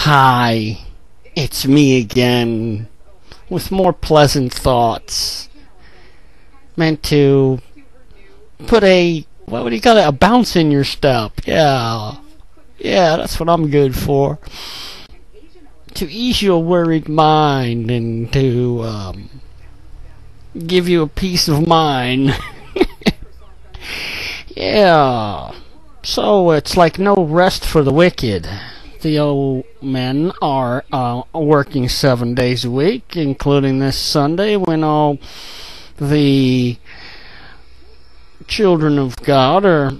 Hi, it's me again, with more pleasant thoughts. Meant to put what do you call it, a bounce in your step. Yeah, that's what I'm good for. To ease your worried mind and to give you a peace of mind. Yeah, so it's like no rest for the wicked. The old men are working 7 days a week, including this Sunday when all the children of God are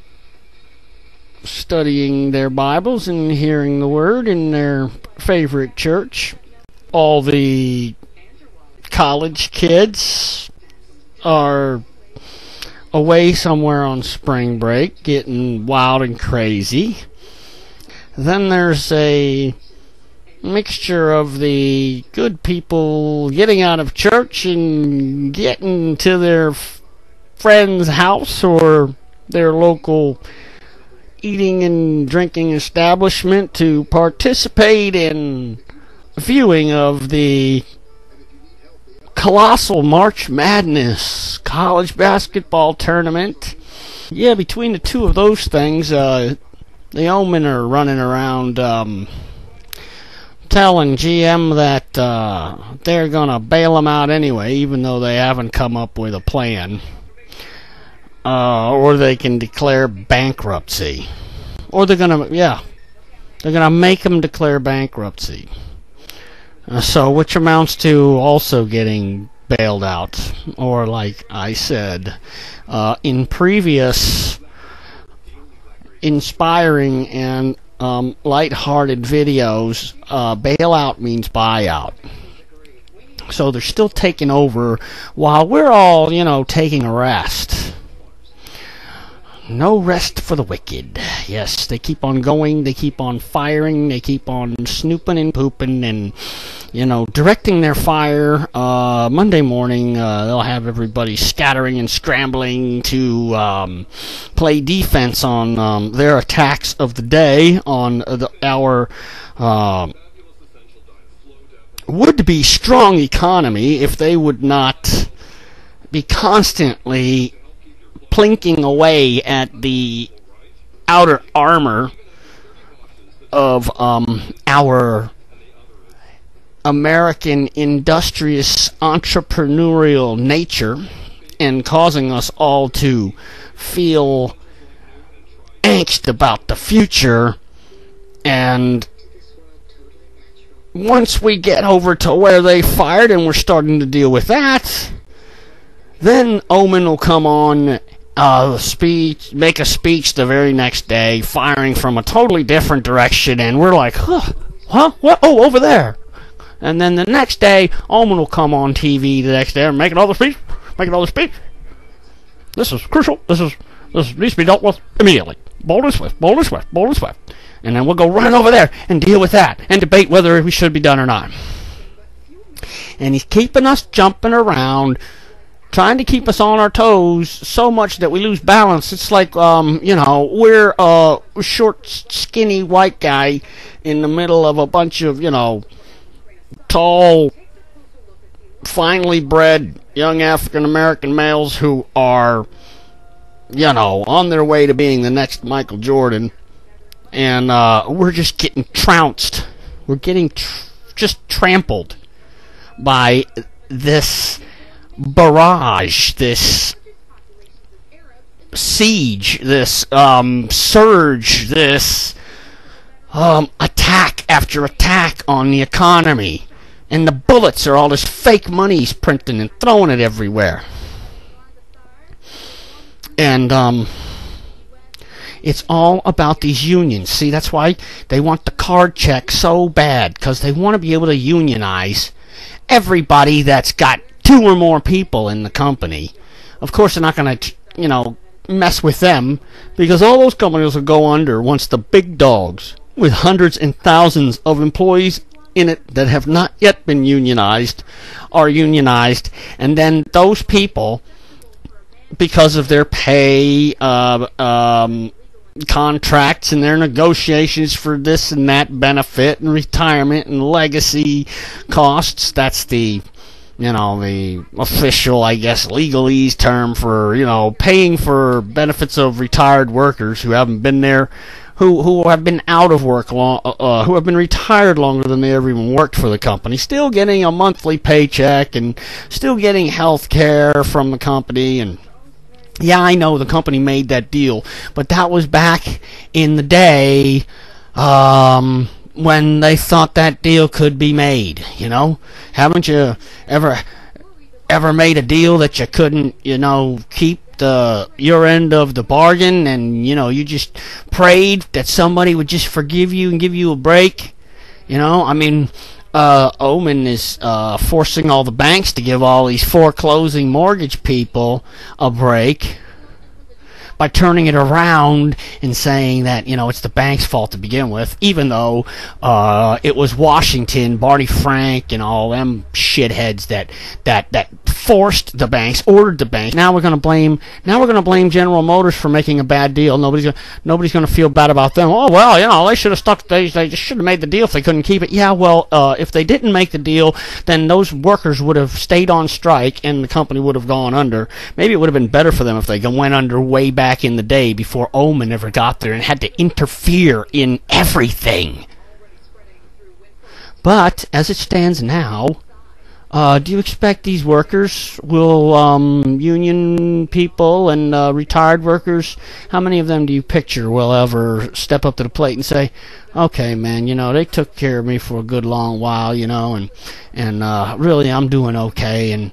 studying their Bibles and hearing the Word in their favorite church. All the college kids are away somewhere on spring break, getting wild and crazy. Then there's a mixture of the good people getting out of church and getting to their friend's house or their local eating and drinking establishment to participate in viewing of the colossal March Madness college basketball tournament. Yeah, between the two of those things, the Omen are running around telling GM that they're going to bail them out anyway, even though they haven't come up with a plan. Or they can declare bankruptcy. Or they're going to make them declare bankruptcy. So, which amounts to also getting bailed out. Or, like I said, in previous inspiring and light-hearted videos, bailout means buyout. So they're still taking over while we're all, taking a rest. No rest for the wicked. Yes, they keep on going, they keep on firing, they keep on snooping and pooping and, directing their fire. Monday morning, they'll have everybody scattering and scrambling to play defense on their attacks of the day on our would-be strong economy if they would not be constantly plinking away at the outer armor of our American industrious entrepreneurial nature and causing us all to feel angst about the future. And once we get over to where they fired and we're starting to deal with that, then Omen will come on, make a speech the very next day, firing from a totally different direction, and we're like, what? Oh, over there. And then the next day, Omen will come on TV the next day and make another speech. This is crucial. This needs to be dealt with immediately. Bold and swift. And then we'll go running over there and deal with that and debate whether we should be done or not. And he's keeping us jumping around, trying to keep us on our toes so much that we lose balance. It's like, we're a short, skinny white guy in the middle of a bunch of, tall, finely bred young African-American males who are, on their way to being the next Michael Jordan. And we're just getting trounced. We're getting just trampled by this barrage, this siege, this surge, this attack after attack on the economy. And the bullets are all this fake money he's printing and throwing it everywhere. And it's all about these unions. See, that's why they want the card check so bad, because they want to be able to unionize everybody that's got 2 or more people in the company. Of course, they're not going to, mess with them, because all those companies will go under once the big dogs with hundreds and thousands of employees in it that have not yet been unionized are unionized, and then those people, because of their pay, contracts and their negotiations for this and that benefit and retirement and legacy costs. That's the the official, I guess, legalese term for, paying for benefits of retired workers who haven't been there, who have been out of work who have been retired longer than they ever even worked for the company, still getting a monthly paycheck and still getting health care from the company. And yeah, I know the company made that deal, but that was back in the day, when they thought that deal could be made. Haven't you ever made a deal that you couldn't keep your end of the bargain, and you just prayed that somebody would just forgive you and give you a break? Omen is forcing all the banks to give all these foreclosing mortgage people a break by turning it around and saying that it's the bank's fault to begin with, even though it was Washington, Barney Frank, and all them shitheads that forced the banks, ordered the banks. Now we're going to blame General Motors for making a bad deal. Nobody's going to feel bad about them. Oh well, they should have stuck. They just should have made the deal if they couldn't keep it. Yeah, well, if they didn't make the deal, then those workers would have stayed on strike and the company would have gone under. Maybe it would have been better for them if they went under way back in the day before Omen ever got there and had to interfere in everything. But as it stands now, do you expect these workers union people and retired workers, how many of them do you picture will ever step up to the plate and say, okay, man, they took care of me for a good long while, and really I'm doing okay, and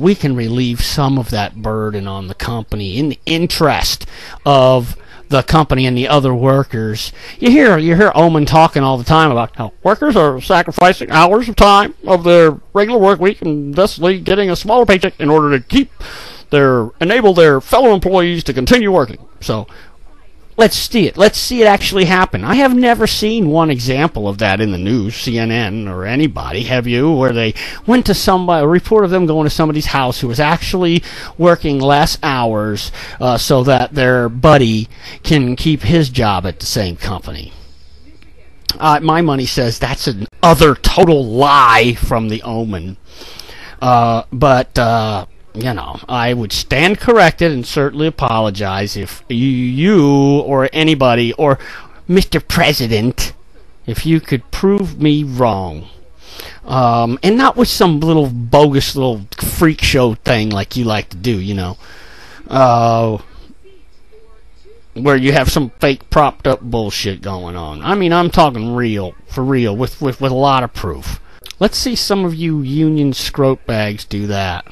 we can relieve some of that burden on the company in the interest of the company and the other workers. You hear Omen talking all the time about how workers are sacrificing hours of time of their regular work week and thusly getting a smaller paycheck in order to enable their fellow employees to continue working. So let's see it. Let's see it actually happen. I have never seen one example of that in the news, CNN or anybody. Have you? Where they went to a report of them going to somebody's house who was actually working less hours so that their buddy can keep his job at the same company. My money says that's an other total lie from the Omen. I would stand corrected and certainly apologize if you or anybody or Mr. President, if you could prove me wrong. And not with some little bogus little freak show thing like you like to do, where you have some fake propped up bullshit going on. I mean, I'm talking real, for real, with a lot of proof. Let's see some of you union scrote bags do that.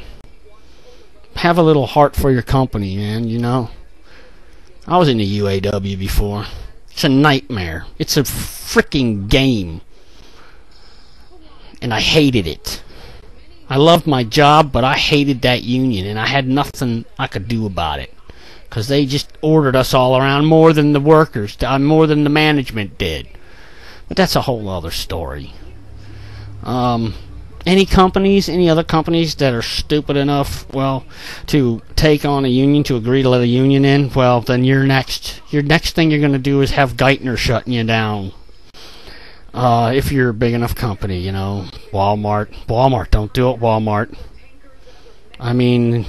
Have a little heart for your company, man, I was in the U.A.W. before. It's a nightmare. It's a freaking game. And I hated it. I loved my job, but I hated that union, and I had nothing I could do about it. Because they just ordered us all around more than the workers, more than the management did. But that's a whole other story. Any other companies that are stupid enough, to take on a union, to agree to let a union in, then your next thing you're going to do is have Geithner shutting you down. If you're a big enough company, Walmart, don't do it, Walmart. I mean,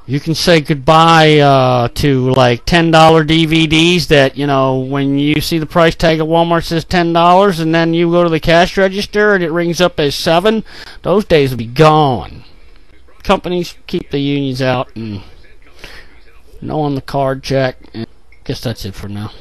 you can say goodbye to like $10 DVDs that, when you see the price tag at Walmart says $10 and then you go to the cash register and it rings up as $7, those days will be gone. Companies keep the unions out and no on the card check. And I guess that's it for now.